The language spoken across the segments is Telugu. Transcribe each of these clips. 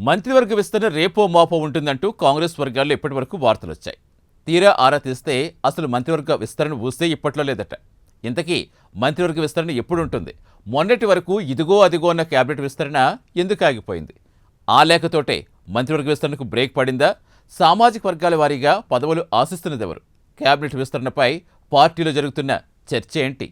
మంత్రివర్గ విస్తరణ రేపో మాపో ఉంటుందంటూ కాంగ్రెస్ వర్గాల్లో ఇప్పటివరకు వార్తలొచ్చాయి. తీరా ఆరా తీస్తే అసలు మంత్రివర్గ విస్తరణ ఊసే ఇప్పట్లో లేదట. ఇంతకీ మంత్రివర్గ విస్తరణ ఎప్పుడుంటుంది? మొన్నటి వరకు ఇదిగో అదిగో అన్న క్యాబినెట్ విస్తరణ ఎందుకు ఆగిపోయింది? ఆ లేఖతోటే మంత్రివర్గ విస్తరణకు బ్రేక్ పడిందా? సామాజిక వర్గాల వారీగా పదవులు ఆశిస్తున్నదెవరు? క్యాబినెట్ విస్తరణపై పార్టీలో జరుగుతున్న చర్చ ఏంటి?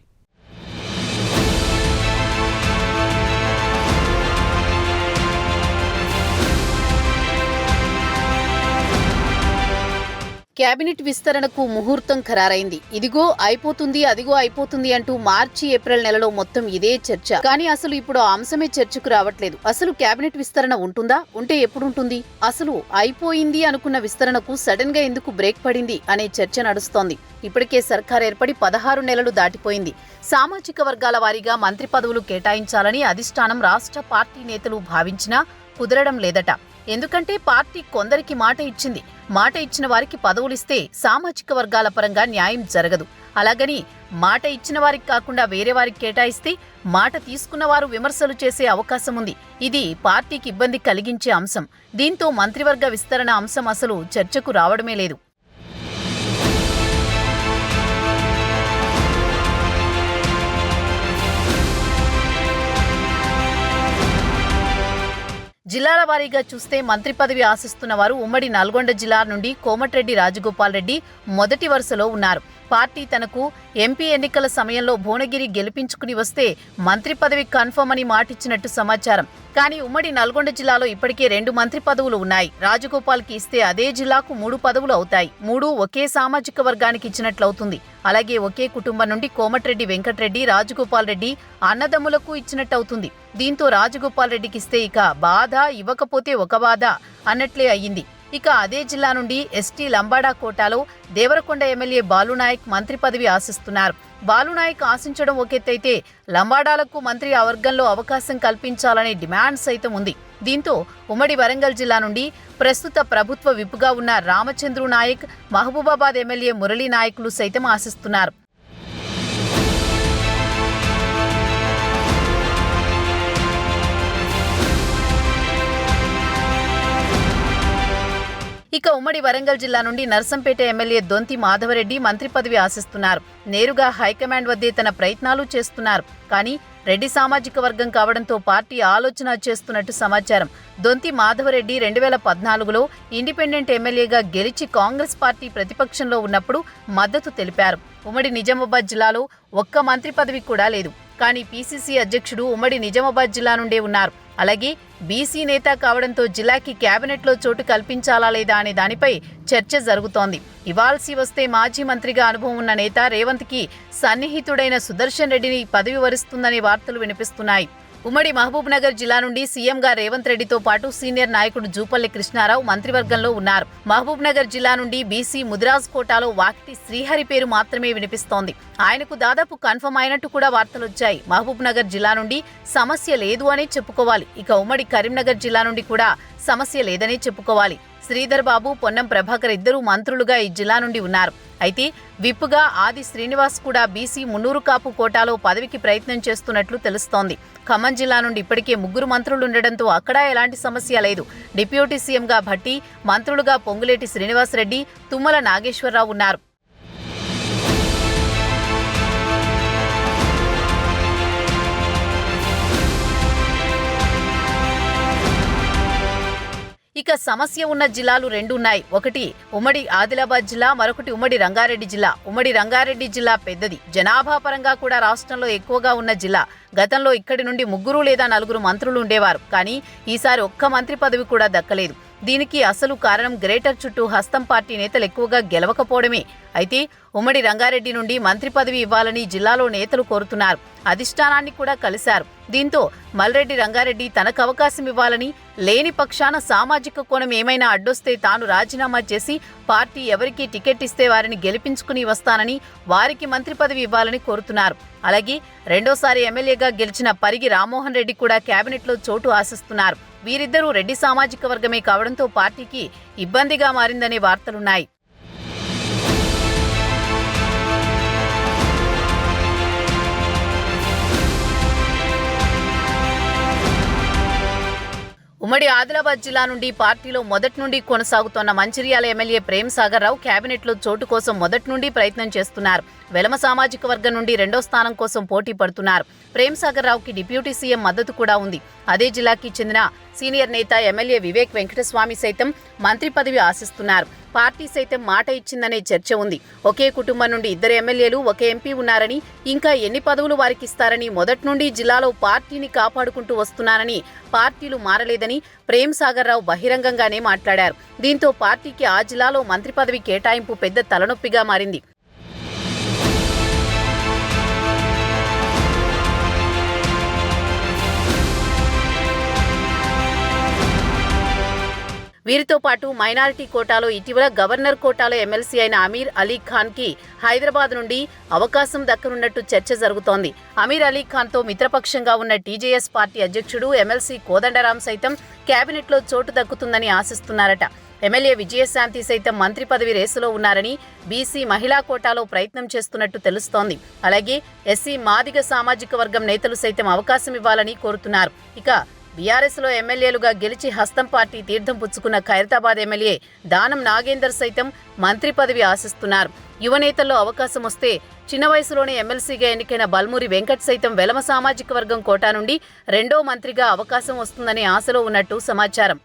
కేబినెట్ విస్తరణకు ముహూర్తం ఖరారైంది. ఇదిగో అయిపోతుంది, అదిగో అయిపోతుంది అంటూ మార్చి, ఏప్రిల్ నెలలో మొత్తం ఇదే చర్చ. కానీ అసలు ఇప్పుడు ఆ అంశమే చర్చకు రావట్లేదు. అసలు కేబినెట్ విస్తరణ ఉంటుందా? ఉంటే ఎప్పుడుంటుంది? అసలు అయిపోయింది అనుకున్న విస్తరణకు సడన్ గా ఎందుకు బ్రేక్ పడింది అనే చర్చ నడుస్తోంది. ఇప్పటికే సర్కార్ ఏర్పడి 16 నెలలు దాటిపోయింది. సామాజిక వర్గాల వారీగా మంత్రి పదవులు కేటాయించాలని అధిష్టానం రాష్ట్ర పార్టీ నేతలు భావించినా కుదరడం లేదట. ఎందుకంటే పార్టీ కొందరికి మాట ఇచ్చింది. మాట ఇచ్చిన వారికి పదవులిస్తే సామాజిక వర్గాల పరంగా న్యాయం జరగదు. అలాగని మాట ఇచ్చిన వారికి కాకుండా వేరే వారికి కేటాయిస్తే మాట తీసుకున్న వారు విమర్శలు చేసే అవకాశం ఉంది. ఇది పార్టీకి ఇబ్బంది కలిగించే అంశం. దీంతో మంత్రివర్గ విస్తరణ అంశం అసలు చర్చకు రావడమే లేదు. జిల్లాల వారీగా చూస్తే మంత్రి పదవి ఆశిస్తున్న వారు ఉమ్మడి నల్గొండ జిల్లా నుండి కోమటిరెడ్డి రాజగోపాల్ రెడ్డి మొదటి వరుసలో ఉన్నారు. పార్టీ తనకు ఎంపీ ఎన్నికల సమయంలో భువనగిరి గెలిపించుకుని వస్తే మంత్రి పదవి కన్ఫర్మ్ అని మాటిచ్చినట్టు సమాచారం. కానీ ఉమ్మడి నల్గొండ జిల్లాలో ఇప్పటికే 2 మంత్రి పదవులు ఉన్నాయి. రాజగోపాల్కి ఇస్తే అదే జిల్లాకు 3 పదవులు అవుతాయి. 3 ఒకే సామాజిక వర్గానికి ఇచ్చినట్లవుతుంది. అలాగే ఒకే కుటుంబం నుండి కోమటిరెడ్డి వెంకటరెడ్డి, రాజగోపాల్ రెడ్డి అన్నదమ్ములకు ఇచ్చినట్టవుతుంది. దీంతో రాజగోపాల్ రెడ్డికి ఇస్తే ఇక బాధ, ఇవ్వకపోతే ఒక బాధ అన్నట్లే అయ్యింది. ఇక అదే జిల్లా నుండి ఎస్టీ లంబాడా కోటాలో దేవరకొండ ఎమ్మెల్యే బాలునాయక్ మంత్రి పదవి ఆశిస్తున్నారు. బాలునాయక్ ఆశించడం ఒకెత్తైతే లంబాడాలకు మంత్రి ఆ వర్గంలో అవకాశం కల్పించాలనే డిమాండ్ సైతం ఉంది. దీంతో ఉమ్మడి వరంగల్ జిల్లా నుండి ప్రస్తుత ప్రభుత్వ విప్గా ఉన్న రామచంద్రు నాయక్, మహబూబాబాద్ ఎమ్మెల్యే మురళీ నాయకులు సైతం ఆశిస్తున్నారు. ఇక ఉమ్మడి వరంగల్ జిల్లా నుండి నర్సంపేట ఎమ్మెల్యే దొంతి మాధవరెడ్డి మంత్రి పదవి ఆశిస్తున్నారు. నేరుగా హైకమాండ్ వద్దే తన ప్రయత్నాలు చేస్తున్నారు. కానీ రెడ్డి సామాజిక వర్గం కావడంతో పార్టీ ఆలోచన చేస్తున్నట్టు సమాచారం. దొంతి మాధవరెడ్డి 2014లో ఇండిపెండెంట్ ఎమ్మెల్యేగా గెలిచి కాంగ్రెస్ పార్టీ ప్రతిపక్షంలో ఉన్నప్పుడు మద్దతు తెలిపారు. ఉమ్మడి నిజామాబాద్ జిల్లాలో ఒక్క మంత్రి పదవి కూడా లేదు. కానీ పీసీసీ అధ్యక్షుడు ఉమ్మడి నిజామాబాద్ జిల్లా నుండే ఉన్నారు. అలాగే బీసీ నేత కావడంతో జిల్లాకి కేబినెట్లో చోటు కల్పించాలా లేదా అనే దానిపై చర్చ జరుగుతోంది. ఇవాల్సి వస్తే మాజీ మంత్రిగా అనుభవం ఉన్న నేత రేవంత్కి సన్నిహితుడైన సుదర్శన్ రెడ్డిని పదవి వరిస్తుందనే వార్తలు వినిపిస్తున్నాయి. ఉమ్మడి మహబూబ్ నగర్ జిల్లా నుండి సీఎంగా రేవంత్ రెడ్డితో పాటు సీనియర్ నాయకుడు జూపల్లి కృష్ణారావు మంత్రివర్గంలో ఉన్నారు. మహబూబ్ నగర్ జిల్లా నుండి బీసీ ముదిరాజ్ కోటాలో వాకిటి శ్రీహరి పేరు మాత్రమే వినిపిస్తోంది. ఆయనకు దాదాపు కన్ఫర్మ్ అయినట్టు కూడా వార్తలొచ్చాయి. మహబూబ్ నగర్ జిల్లా నుండి సమస్య లేదు అనే చెప్పుకోవాలి. ఇక ఉమ్మడి కరీంనగర్ జిల్లా నుండి కూడా సమస్య లేదనే చెప్పుకోవాలి. శ్రీధర్ బాబు, పొన్నం ప్రభాకర్ ఇద్దరు మంత్రులుగా ఈ జిల్లా నుండి ఉన్నారు. అయితే విప్గా ఆది శ్రీనివాస్ కూడా బీసీ మున్నూరు కాపు కోటాలో పదవికి ప్రయత్నం చేస్తున్నట్లు తెలుస్తోంది. ఖమ్మం జిల్లా నుండి ఇప్పటికే 3 మంత్రులు ఉండడంతో అక్కడ ఎలాంటి సమస్య లేదు. డిప్యూటీ సీఎంగా భట్టి, మంత్రులుగా పొంగులేటి శ్రీనివాసరెడ్డి, తుమ్మల నాగేశ్వరరావు ఉన్నారు. ఇక సమస్య ఉన్న జిల్లాలు 2 ఉన్నాయి. ఒకటి ఉమ్మడి ఆదిలాబాద్ జిల్లా, మరొకటి ఉమ్మడి రంగారెడ్డి జిల్లా. ఉమ్మడి రంగారెడ్డి జిల్లా పెద్దది, జనాభా పరంగా కూడా రాష్ట్రంలో ఎక్కువగా ఉన్న జిల్లా. గతంలో ఇక్కడి నుండి 3 లేదా 4 మంత్రులు ఉండేవారు. కానీ ఈసారి ఒక్క మంత్రి పదవి కూడా దక్కలేదు. దీనికి అసలు కారణం గ్రేటర్ చుట్టూ హస్తం పార్టీ నేతలు ఎక్కువగా గెలవకపోవడమే. అయితే ఉమ్మడి రంగారెడ్డి నుండి మంత్రి పదవి ఇవ్వాలని జిల్లాలో నేతలు కోరుతున్నారు. అధిష్టానాన్ని కూడా కలిశారు. దీంతో మల్రెడ్డి రంగారెడ్డి తనకు అవకాశం ఇవ్వాలని, లేని పక్షాన సామాజిక కోణం ఏమైనా అడ్డొస్తే తాను రాజీనామా చేసి పార్టీ ఎవరికి టికెట్ ఇస్తే వారిని గెలిపించుకుని వస్తానని, వారికి మంత్రి పదవి ఇవ్వాలని కోరుతున్నారు. అలాగే రెండోసారి ఎమ్మెల్యేగా గెలిచిన పరిగి రామ్మోహన్ రెడ్డి కూడా కేబినెట్లో చోటు ఆశిస్తున్నారు. వీరిద్దరూ రెడ్డి సామాజిక వర్గమే కావడంతో పార్టీకి ఇబ్బందిగా మారిందనే వార్తలున్నాయి. ఉమ్మడి ఆదిలాబాద్ జిల్లా నుండి పార్టీలో మొదటి నుండి కొనసాగుతోన్న మంచిర్యాల ఎమ్మెల్యే ప్రేమ్ సాగర్ రావు కేబినెట్లో చోటు కోసం మొదటి నుండి ప్రయత్నం చేస్తున్నారు. వెలమ సామాజిక వర్గం నుండి రెండో స్థానం కోసం పోటీ పడుతున్నారు. ప్రేమ్ సాగర్ రావుకి డిప్యూటీ సీఎం మద్దతు కూడా ఉంది. అదే జిల్లాకి చెందిన సీనియర్ నేత ఎమ్మెల్యే వివేక్ వెంకటస్వామి సైతం మంత్రి పదవి ఆశిస్తున్నారు. పార్టీ సైతం మాట ఇచ్చిందనే చర్చ ఉంది. ఒకే కుటుంబం నుండి 2 ఎమ్మెల్యేలు, 1 ఎంపీ ఉన్నారని, ఇంకా ఎన్ని పదవులు వారికి ఇస్తారని మొదటి నుండి జిల్లాలో పార్టీని కాపాడుకుంటూ వస్తున్నారని, పార్టీలు మారలేదని ప్రేమ్ సాగర్ రావు బహిరంగంగానే మాట్లాడారు. దీంతో పార్టీకి ఆ జిల్లాలో మంత్రి పదవి కేటాయింపు పెద్ద తలనొప్పిగా మారింది. వీరితో పాటు మైనారిటీ కోటాలో ఇటీవల గవర్నర్ కోటాలో ఎమ్మెల్సీ అయిన అమీర్ అలీ ఖాన్ కి హైదరాబాద్ నుండి అవకాశం దక్కనున్నట్టు చర్చ జరుగుతోంది. అమీర్ అలీ ఖాన్ తో మిత్రపక్షంగా ఉన్న టీజేఎస్ పార్టీ అధ్యక్షుడు ఎమ్మెల్సీ కోదండరాం సైతం కేబినెట్లో చోటు దక్కుతుందని ఆశిస్తున్నారట. ఎమ్మెల్యే విజయశాంతి సైతం మంత్రి పదవి రేసులో ఉన్నారని, బీసీ మహిళా కోటాలో ప్రయత్నం చేస్తున్నట్టు తెలుస్తోంది. అలాగే ఎస్సీ మాదిగ సామాజిక వర్గం నేతలు సైతం అవకాశం ఇవ్వాలని కోరుతున్నారు. ఇక బీఆర్ఎస్లో ఎమ్మెల్యేలుగా గెలిచి హస్తం పార్టీ తీర్థం పుచ్చుకున్న ఖైరతాబాద్ ఎమ్మెల్యే దానం నాగేందర్ సైతం మంత్రి పదవి ఆశిస్తున్నారు. యువనేతల్లో అవకాశం వస్తే చిన్న వయసులోనే ఎమ్మెల్సీగా ఎన్నికైన బల్మూరి వెంకట్ సైతం వెలమ సామాజిక వర్గం కోటా నుండి రెండో మంత్రిగా అవకాశం వస్తుందనే ఆశలో ఉన్నట్టు సమాచారం.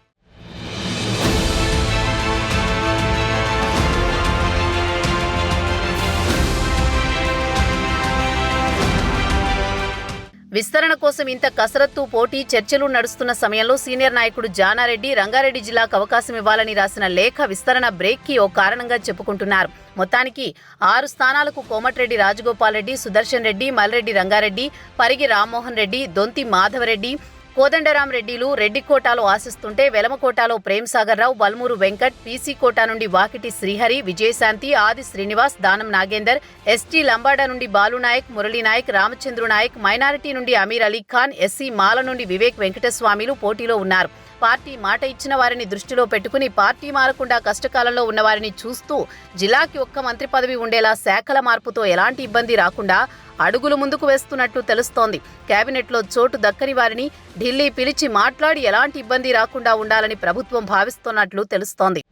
విస్తరణ కోసం ఇంత కసరత్తు, పోటీ, చర్చలు నడుస్తున్న సమయంలో సీనియర్ నాయకుడు జానారెడ్డి రంగారెడ్డి జిల్లాకు అవకాశం ఇవ్వాలని రాసిన లేఖ విస్తరణ బ్రేక్కి ఓ కారణంగా చెప్పుకుంటున్నారు. మొత్తానికి 6 స్థానాలకు కోమటిరెడ్డి రాజగోపాల్ రెడ్డి, సుదర్శన్ రెడ్డి, మల్రెడ్డి రంగారెడ్డి, పరిగి రామ్మోహన్ రెడ్డి, దొంతి మాధవరెడ్డి, కోదండరాం రెడ్డిలు రెడ్డి కోటాలో ఆశిస్తుంటే, వెలమ కోటాలో ప్రేమ్ సాగర్ రావు, బల్మూరు వెంకట్, పీసీ కోటా నుండి వాకిటి శ్రీహరి, విజయశాంతి, ఆది శ్రీనివాస్, దానం నాగేందర్, ఎస్టీ లంబాడా నుండి బాలునాయక్, మురళీనాయక్, రామచంద్రు నాయక్, మైనారిటీ నుండి అమీర్ అలీ ఖాన్, ఎస్సీ మాల నుండి వివేక్ వెంకటస్వామిలు పోటీలో ఉన్నారు. పార్టీ మాట ఇచ్చిన వారిని దృష్టిలో పెట్టుకుని పార్టీ మారకుండా కష్టకాలంలో ఉన్నవారిని చూస్తూ జిల్లాకి ఒక్క మంత్రి పదవి ఉండేలా శాఖల మార్పుతో ఎలాంటి ఇబ్బంది రాకుండా అడుగులు ముందుకు వేస్తున్నట్లు తెలుస్తోంది. కేబినెట్లో చోటు దక్కని వారిని ఢిల్లీ పిలిచి మాట్లాడి ఎలాంటి ఇబ్బంది రాకుండా ఉండాలని ప్రభుత్వం భావిస్తున్నట్లు తెలుస్తోంది.